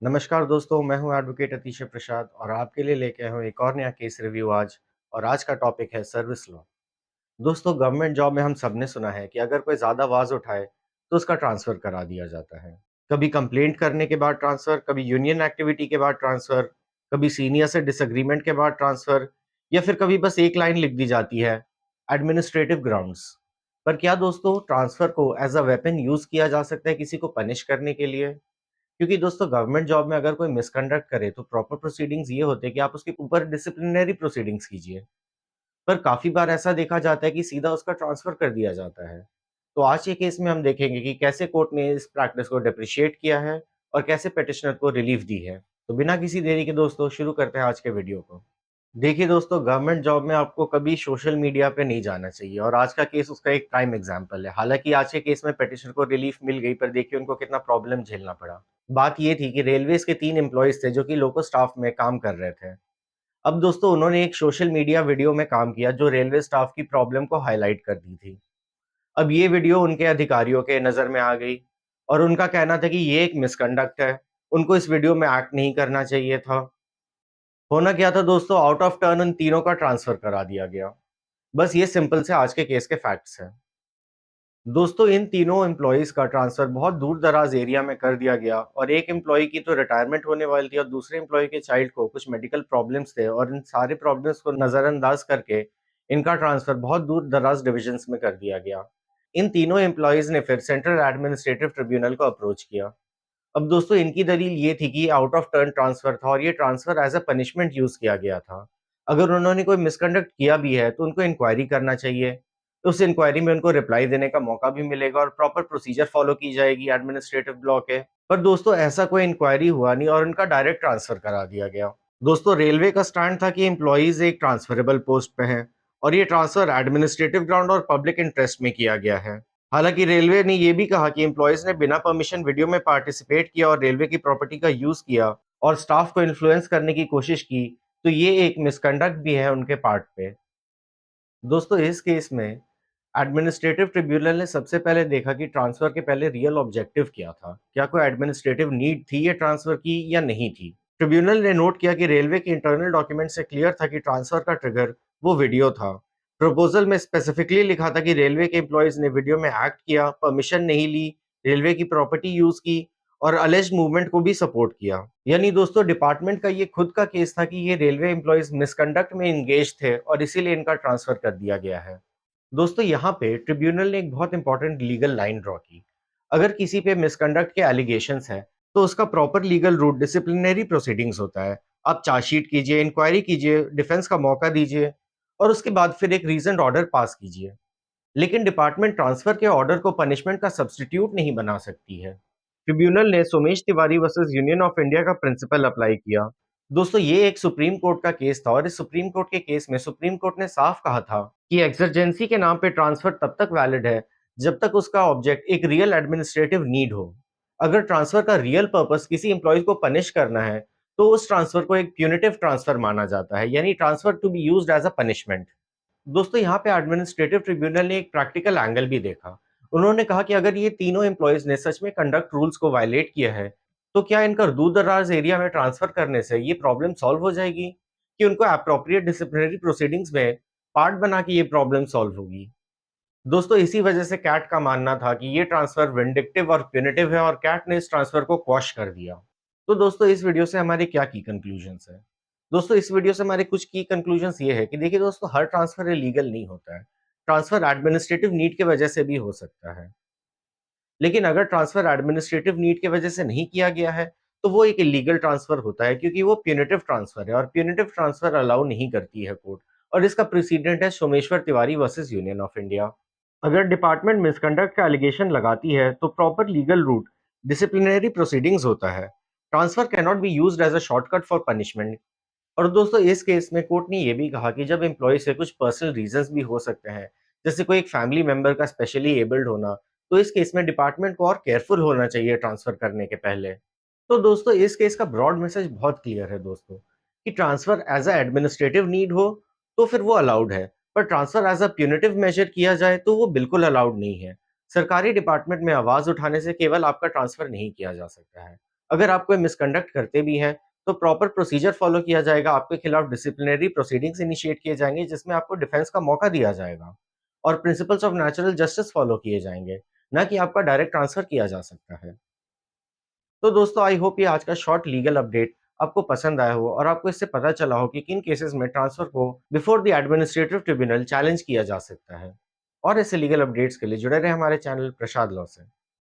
नमस्कार दोस्तों, मैं हूं एडवोकेट अतिशय प्रसाद और आपके लिए लेके आया हूं एक और नया केस रिव्यू आज। और आज का टॉपिक है सर्विस लॉ। दोस्तों, गवर्नमेंट जॉब में हम सबने सुना है कि अगर कोई ज़्यादा आवाज़ उठाए तो उसका ट्रांसफ़र करा दिया जाता है। कभी कंप्लेंट करने के बाद ट्रांसफ़र, कभी यूनियन एक्टिविटी के बाद ट्रांसफ़र, कभी सीनियर से डिसएग्रीमेंट के बाद ट्रांसफ़र या फिर कभी बस एक लाइन लिख दी जाती है, एडमिनिस्ट्रेटिव ग्राउंड्स। पर क्या दोस्तों ट्रांसफ़र को एज़ अ वेपन यूज़ किया जा सकता है किसी को पनिश करने के लिए? क्योंकि दोस्तों गवर्नमेंट जॉब में अगर कोई मिसकंडक्ट करे तो प्रॉपर प्रोसीडिंग्स ये होते हैं कि आप उसके ऊपर डिसिप्लिनरी प्रोसीडिंग्स कीजिए। पर काफ़ी बार ऐसा देखा जाता है कि सीधा उसका ट्रांसफ़र कर दिया जाता है। तो आज के केस में हम देखेंगे कि कैसे कोर्ट ने इस प्रैक्टिस को डेप्रिशिएट किया है और कैसे पिटिशनर को रिलीफ दी है। तो बिना किसी देरी के दोस्तों शुरू करते हैं आज के वीडियो को। देखिए दोस्तों, गवर्नमेंट जॉब में आपको कभी सोशल मीडिया पे नहीं जाना चाहिए और आज का केस उसका एक प्राइम एग्जांपल है। हालाँकि आज के केस में पिटिशनर को रिलीफ मिल गई, पर देखिए उनको कितना प्रॉब्लम झेलना पड़ा। बात ये थी कि रेलवेज़ के 3 एम्प्लॉइज़ थे जो कि लोको स्टाफ में काम कर रहे थे। अब दोस्तों उन्होंने एक सोशल मीडिया वीडियो में काम किया जो रेलवे स्टाफ की प्रॉब्लम को हाइलाइट कर दी थी। अब ये वीडियो उनके अधिकारियों के नज़र में आ गई और उनका कहना था कि ये एक मिसकंडक्ट है, उनको इस वीडियो में एक्ट नहीं करना चाहिए था। होना क्या था दोस्तों, आउट ऑफ टर्न उन तीनों का ट्रांसफर करा दिया गया। बस ये सिंपल से आज के केस के फैक्ट्स हैं। दोस्तों इन तीनों एम्प्लॉइज़ का ट्रांसफर बहुत दूर-दराज एरिया में कर दिया गया और एक एम्प्लॉयी की तो रिटायरमेंट होने वाली थी और दूसरे एम्प्लॉयी के चाइल्ड को कुछ मेडिकल प्रॉब्लम्स थे और इन सारे प्रॉब्लम्स को नज़रअंदाज करके इनका ट्रांसफर बहुत दूर-दराज डिविजन्स में कर दिया गया। इन तीनों एम्प्लॉइज़ ने फिर सेंट्रल एडमिनिस्ट्रेटिव ट्रिब्यूनल को अप्रोच किया। अब दोस्तों इनकी दलील ये थी कि आउट ऑफ टर्न ट्रांसफर था और ये transfer as a punishment use किया गया था। अगर उन्होंने कोई मिसकंडक्ट किया भी है तो उनको इंक्वायरी करना चाहिए। उस इंक्वायरी में उनको रिप्लाई देने का मौका भी मिलेगा और प्रॉपर प्रोसीजर फॉलो की जाएगी एडमिनिस्ट्रेटिव लॉ के। पर दोस्तों ऐसा कोई इंक्वायरी हुआ नहीं और उनका डायरेक्ट ट्रांसफर करा दिया गया। दोस्तों रेलवे का स्टैंड था कि एम्प्लॉइज एक ट्रांसफरेबल पोस्ट पे हैं और ये ट्रांसफर एडमिनिस्ट्रेटिव ग्राउंड और पब्लिक इंटरेस्ट में किया गया है। हालांकि रेलवे ने ये भी कहा कि एम्प्लॉइज ने बिना परमिशन वीडियो में पार्टिसिपेट किया और रेलवे की प्रॉपर्टी का यूज किया और स्टाफ को इन्फ्लुएंस करने की कोशिश की, तो ये एक मिसकंडक्ट भी है उनके पार्ट पे। दोस्तों इस केस में एडमिनिस्ट्रेटिव ट्रिब्यूनल ने सबसे पहले देखा कि ट्रांसफर के पहले रियल ऑब्जेक्टिव क्या था। क्या कोई एडमिनिस्ट्रेटिव नीड थी ये ट्रांसफर की या नहीं थी। ट्रिब्यूनल ने नोट किया कि रेलवे के इंटरनल डॉक्यूमेंट से क्लियर था कि ट्रांसफर का ट्रिगर वो वीडियो था। प्रपोजल में स्पेसिफिकली लिखा था कि रेलवे के एम्प्लॉयज ने वीडियो में एक्ट किया, परमिशन नहीं ली, रेलवे की प्रॉपर्टी यूज की और अलेज्ड मूवमेंट को भी सपोर्ट किया। यानी दोस्तों डिपार्टमेंट का ये खुद का केस था कि ये रेलवे एम्प्लॉयज मिसकंडक्ट में एंगेज थे और इसीलिए इनका ट्रांसफर कर दिया गया है। दोस्तों यहाँ पे ट्रिब्यूनल ने एक बहुत इंपॉर्टेंट लीगल लाइन ड्रॉ की। अगर किसी पे मिसकंडक्ट के एलिगेशंस हैं तो उसका proper legal route disciplinary proceedings होता है। आप चार्जशीट कीजिए, इंक्वायरी कीजिए, डिफेंस का मौका दीजिए और उसके बाद फिर एक रीजनड ऑर्डर पास कीजिए। लेकिन डिपार्टमेंट ट्रांसफर के ऑर्डर को पनिशमेंट का सब्स्टिट्यूट नहीं बना सकती है। ट्रिब्यूनल ने Somesh Tiwari versus Union of India का प्रिंसिपल अप्लाई किया। दोस्तों ये एक सुप्रीम कोर्ट का केस था और इस सुप्रीम कोर्ट के केस में सुप्रीम कोर्ट ने साफ कहा था कि एक्सर्जेंसी के नाम पे ट्रांसफर तब तक वैलिड है जब तक उसका ऑब्जेक्ट एक रियल एडमिनिस्ट्रेटिव नीड हो। अगर ट्रांसफर का रियल पर्पस किसी एम्प्लॉय को पनिश करना है तो उस ट्रांसफर को एक प्यूनिटिव ट्रांसफर माना जाता है, यानी transfer to be used as a punishment. दोस्तों यहाँ पे एडमिनिस्ट्रेटिव ट्रिब्यूनल ने एक प्रैक्टिकल एंगल भी देखा। उन्होंने कहा कि अगर ये तीनों एम्प्लॉयज ने सच में कंडक्ट रूल्स को वायलेट किया है तो क्या इनका दूर दराज एरिया में ट्रांसफर करने से ये प्रॉब्लम सॉल्व हो जाएगी कि उनको अप्रोप्रिएट डिसिप्लिनरी प्रोसीडिंग्स में पार्ट बना के ये प्रॉब्लम सॉल्व होगी। दोस्तों इसी वजह से कैट का मानना था कि ये ट्रांसफर विंडिक्टिव और प्यूनिटिव है और कैट ने इस ट्रांसफर को क्वॉश कर दिया। तो दोस्तों इस वीडियो से हमारे क्या की कंक्लूजन्स है। दोस्तों इस वीडियो से हमारे कुछ की कंक्लूजन्स ये है कि देखिए दोस्तों, हर ट्रांसफर इलीगल नहीं होता है। ट्रांसफर एडमिनिस्ट्रेटिव नीड की वजह से भी हो सकता है। लेकिन अगर ट्रांसफर एडमिनिस्ट्रेटिव नीड की वजह से नहीं किया गया है तो वो एक इलीगल ट्रांसफर होता है, क्योंकि वो प्यूनिटिव ट्रांसफर है और प्यूनिटिव ट्रांसफर अलाउ नहीं करती है कोर्ट। और इसका प्रेसिडेंट है Someshwar Tiwari versus Union of India. अगर डिपार्टमेंट मिसकंडक्ट का एलिगेशन लगाती है तो proper legal route disciplinary proceedings होता है। Transfer can not be used as a shortcut for punishment. और दोस्तों इस केस में कोर्ट ने ये भी कहा कि जब एम्प्लॉय से कुछ पर्सनल रीजंस भी हो सकते हैं, जैसे कोई एक फैमिली मेंबर का स्पेशली एबल्ड होना, तो इस केस में डिपार्टमेंट को और केयरफुल होना चाहिए ट्रांसफर करने के पहले। तो दोस्तों इस केस का ब्रॉड मैसेज बहुत क्लियर है दोस्तों, कि transfer as a administrative need हो तो फिर वो अलाउड है, पर transfer as a punitive measure किया जाए तो वो बिल्कुल अलाउड नहीं है। सरकारी डिपार्टमेंट में आवाज उठाने से केवल आपका ट्रांसफर नहीं किया जा सकता है, अगर आप कोई मिसकंडक्ट करते भी हैं, तो प्रॉपर प्रोसीजर फॉलो किया जाएगा, आपके खिलाफ डिसिप्लिनरी प्रोसीडिंग्स इनिशिएट किए जाएँगे, जिसमें आपको डिफेंस का मौका दिया जाएगा और principles of natural justice follow किए जाएँगे, ना कि आपका डायरेक्ट ट्रांसफर किया जा सकता है। तो दोस्तों आई होप ये आज का शॉर्ट लीगल अपडेट आपको पसंद आया हो और आपको इससे पता चला हो कि किन केसेस में ट्रांसफर को before the administrative tribunal challenge किया जा सकता है। और ऐसे लीगल अपडेट्स के लिए जुड़े रहे हमारे चैनल प्रसाद लॉ से।